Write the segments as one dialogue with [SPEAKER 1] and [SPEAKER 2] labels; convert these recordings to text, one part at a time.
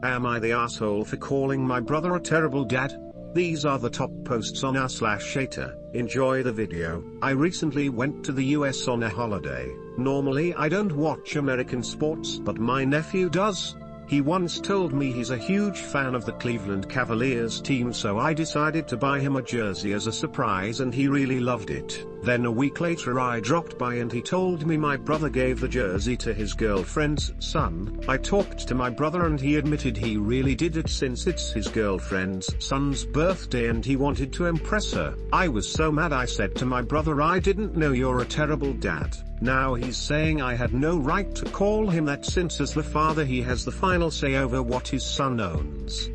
[SPEAKER 1] Am I the asshole for calling my brother a terrible dad? These are the top posts on r/AITA. Enjoy the video. I recently went to the US on a holiday. Normally I don't watch American sports, but my nephew does. He once told me he's a huge fan of the Cleveland Cavaliers team, so I decided to buy him a jersey as a surprise, and he really loved it. Then a week later I dropped by and he told me my brother gave the jersey to his girlfriend's son. I talked to my brother and he admitted he really did it since it's his girlfriend's son's birthday and he wanted to impress her. I was so mad. I said to my brother, I didn't know you're a terrible dad. Now he's saying I had no right to call him that since as the father he has the final say over what his son owns.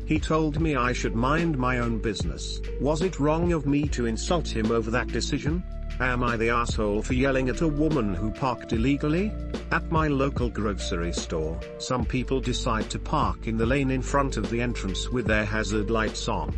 [SPEAKER 1] He told me I should mind my own business. Was it wrong of me to insult him over that decision? Am I the asshole for yelling at a woman who parked illegally? At my local grocery store, some people decide to park in the lane in front of the entrance with their hazard lights on.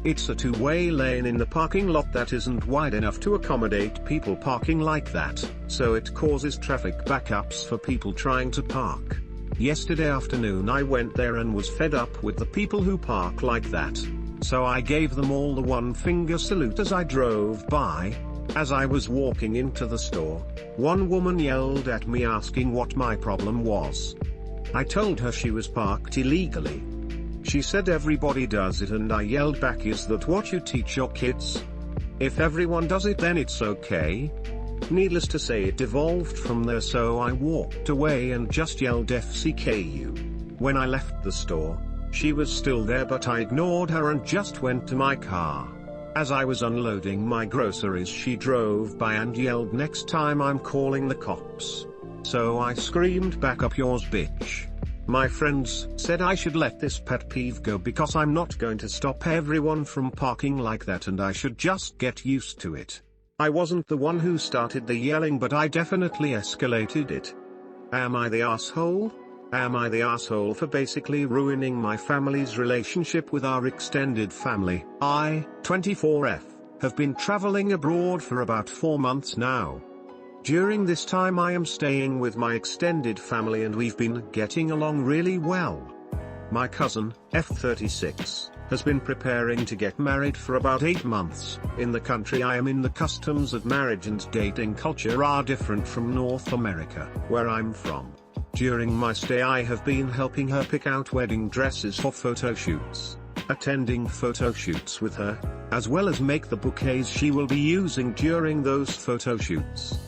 [SPEAKER 1] It's a two-way lane in the parking lot that isn't wide enough to accommodate people parking like that, so it causes traffic backups for people trying to park. Yesterday afternoon I went there and was fed up with the people who park like that. So I gave them all the one-finger salute as I drove by. As I was walking into the store, one woman yelled at me asking what my problem was. I told her she was parked illegally. She said everybody does it, and I yelled back, is that what you teach your kids? If everyone does it then it's okay. Needless to say it evolved from there, so I walked away and just yelled FCKU. When I left the store, she was still there, but I ignored her and just went to my car. As I was unloading my groceries she drove by and yelled, next time I'm calling the cops. So I screamed back, up yours bitch. My friends said I should let this pet peeve go because I'm not going to stop everyone from parking like that, and I should just get used to it. I wasn't the one who started the yelling, but I definitely escalated it. Am I the asshole? Am I the asshole for basically ruining my family's relationship with our extended family? I, 24F, have been traveling abroad for about 4 months now. During this time I am staying with my extended family and we've been getting along really well. My cousin, F36, has been preparing to get married for about 8 months. In the country I am in, the customs of marriage and dating culture are different from North America, where I'm from. During my stay I have been helping her pick out wedding dresses for photo shoots, attending photo shoots with her, as well as make the bouquets she will be using during those photo shoots.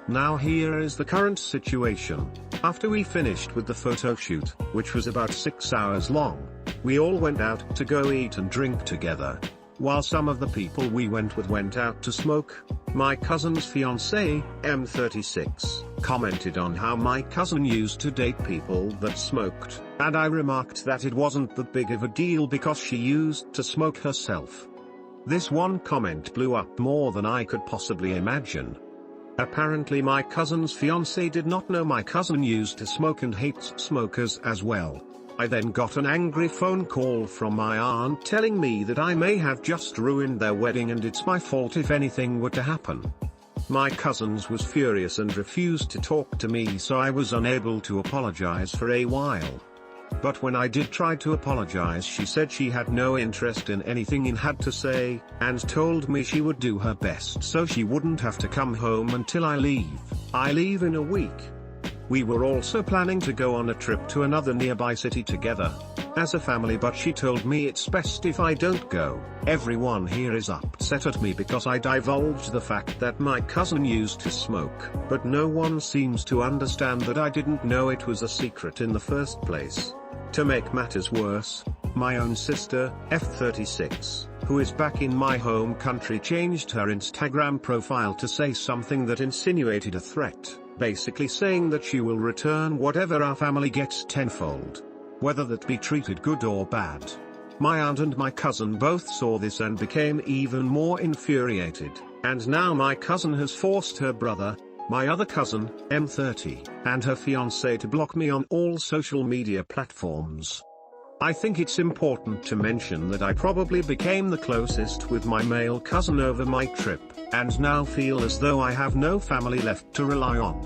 [SPEAKER 1] Now here is the current situation. After we finished with the photo shoot, which was about 6 hours long, we all went out to go eat and drink together. While some of the people we went with went out to smoke, my cousin's fiancée, M36, commented on how my cousin used to date people that smoked, and I remarked that it wasn't that big of a deal because she used to smoke herself. This one comment blew up more than I could possibly imagine. Apparently my cousin's fiancé did not know my cousin used to smoke and hates smokers as well. I then got an angry phone call from my aunt telling me that I may have just ruined their wedding and it's my fault if anything were to happen. My cousins was furious and refused to talk to me, so I was unable to apologize for a while. But when I did try to apologize, she said she had no interest in anything I had to say, and told me she would do her best so she wouldn't have to come home until I leave. I leave in a week. We were also planning to go on a trip to another nearby city together, as a family, but she told me it's best if I don't go. Everyone here is upset at me because I divulged the fact that my cousin used to smoke, but no one seems to understand that I didn't know it was a secret in the first place. To make matters worse, my own sister, F36, who is back in my home country, changed her Instagram profile to say something that insinuated a threat, basically saying that she will return whatever our family gets tenfold, whether that be treated good or bad. My aunt and my cousin both saw this and became even more infuriated, and now my cousin has forced her brother, my other cousin, M30, and her fiancé to block me on all social media platforms. I think it's important to mention that I probably became the closest with my male cousin over my trip, and now feel as though I have no family left to rely on.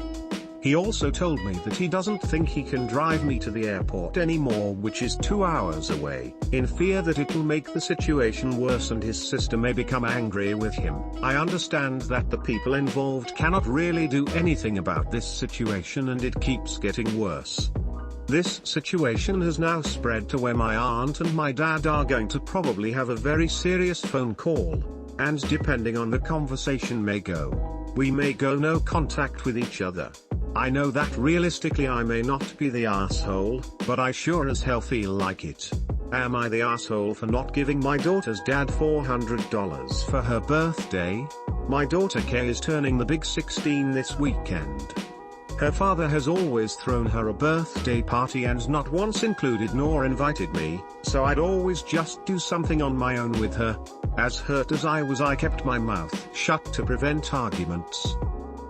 [SPEAKER 1] He also told me that he doesn't think he can drive me to the airport anymore, which is 2 hours away, in fear that it will make the situation worse and his sister may become angry with him. I understand that the people involved cannot really do anything about this situation and it keeps getting worse. This situation has now spread to where my aunt and my dad are going to probably have a very serious phone call, and depending on the conversation we may go no contact with each other. I know that realistically I may not be the asshole, but I sure as hell feel like it. Am I the asshole for not giving my daughter's dad $400 for her birthday? My daughter Kay is turning the big 16 this weekend. Her father has always thrown her a birthday party and not once included nor invited me, so I'd always just do something on my own with her. As hurt as I was, I kept my mouth shut to prevent arguments.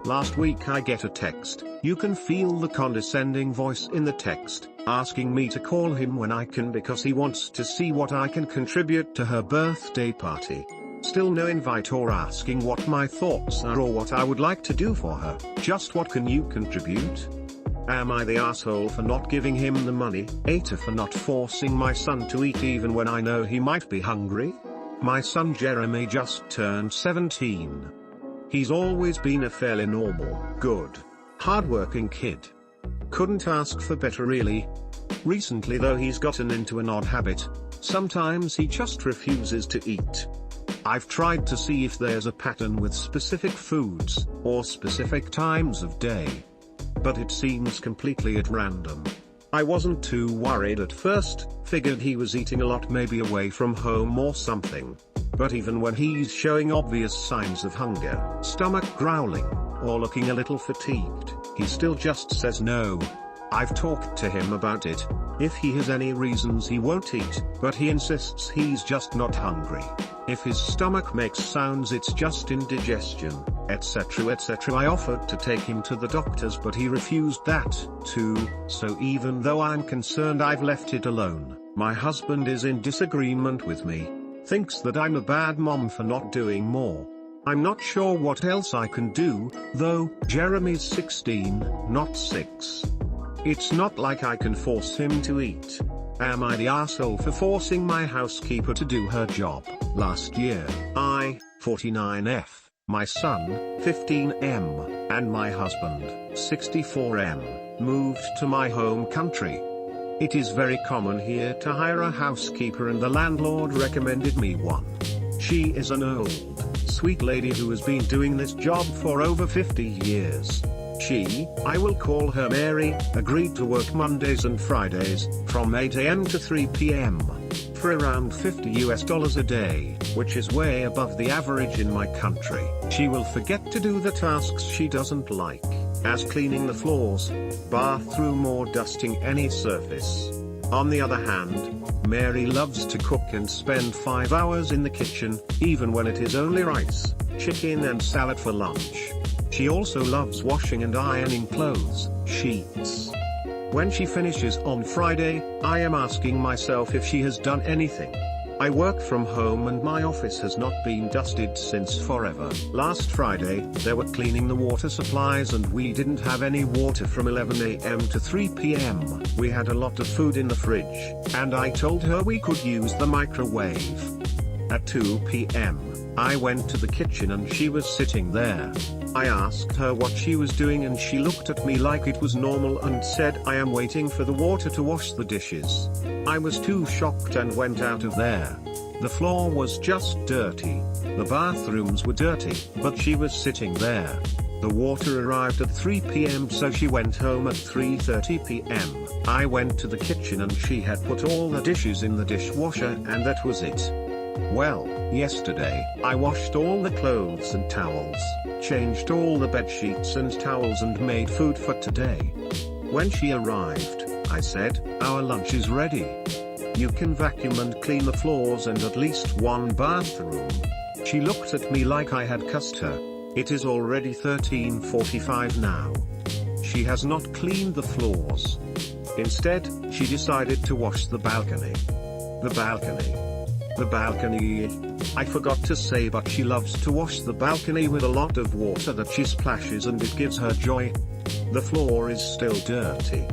[SPEAKER 1] Last week I get a text, you can feel the condescending voice in the text, asking me to call him when I can because he wants to see what I can contribute to her birthday party. Still no invite or asking what my thoughts are or what I would like to do for her, just what can you contribute? Am I the asshole for not giving him the money? AITA for not forcing my son to eat even when I know he might be hungry? My son Jeremy just turned 17. He's always been a fairly normal, good, hardworking kid. Couldn't ask for better really. Recently though he's gotten into an odd habit. Sometimes he just refuses to eat. I've tried to see if there's a pattern with specific foods, or specific times of day. But it seems completely at random. I wasn't too worried at first, figured he was eating a lot, maybe away from home or something. But even when he's showing obvious signs of hunger, stomach growling, or looking a little fatigued, he still just says no. I've talked to him about it. If he has any reasons he won't eat, but he insists he's just not hungry. If his stomach makes sounds it's just indigestion, etc etc. I offered to take him to the doctors but he refused that, too, so even though I'm concerned I've left it alone. My husband is in disagreement with me. Thinks that I'm a bad mom for not doing more. I'm not sure what else I can do, though. Jeremy's 16, not 6. It's not like I can force him to eat. Am I the asshole for forcing my housekeeper to do her job? Last year, I, 49F, my son, 15M, and my husband, 64M, moved to my home country. It is very common here to hire a housekeeper and the landlord recommended me one. She is an old, sweet lady who has been doing this job for over 50 years. She, I will call her Mary, agreed to work Mondays and Fridays, from 8 AM to 3 PM, for around $50 a day, which is way above the average in my country. She will forget to do the tasks she doesn't like, as cleaning the floors, bathroom or dusting any surface. On the other hand, Mary loves to cook and spend 5 hours in the kitchen, even when it is only rice, chicken and salad for lunch. She also loves washing and ironing clothes, sheets. When she finishes on Friday, I am asking myself if she has done anything. I work from home and my office has not been dusted since forever. Last Friday, they were cleaning the water supplies and we didn't have any water from 11 AM to 3 PM. We had a lot of food in the fridge, and I told her we could use the microwave. At 2 PM, I went to the kitchen and she was sitting there. I asked her what she was doing and she looked at me like it was normal and said, I am waiting for the water to wash the dishes. I was too shocked and went out of there. The floor was just dirty. The bathrooms were dirty, but she was sitting there. The water arrived at 3 PM so she went home at 3:30 PM. I went to the kitchen and she had put all the dishes in the dishwasher and that was it. Well, yesterday, I washed all the clothes and towels, changed all the bed sheets and towels and made food for today. When she arrived, I said, our lunch is ready. You can vacuum and clean the floors and at least one bathroom. She looked at me like I had cussed her. It is already 13:45 now. She has not cleaned the floors. Instead, she decided to wash the balcony. The balcony. The balcony. I forgot to say, but she loves to wash the balcony with a lot of water that she splashes and it gives her joy. The floor is still dirty.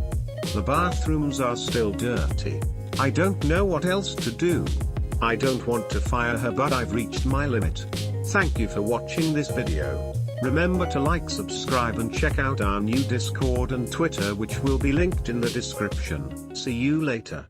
[SPEAKER 1] The bathrooms are still dirty. I don't know what else to do. I don't want to fire her, but I've reached my limit. Thank you for watching this video. Remember to like, subscribe and check out our new Discord and Twitter, which will be linked in the description. See you later.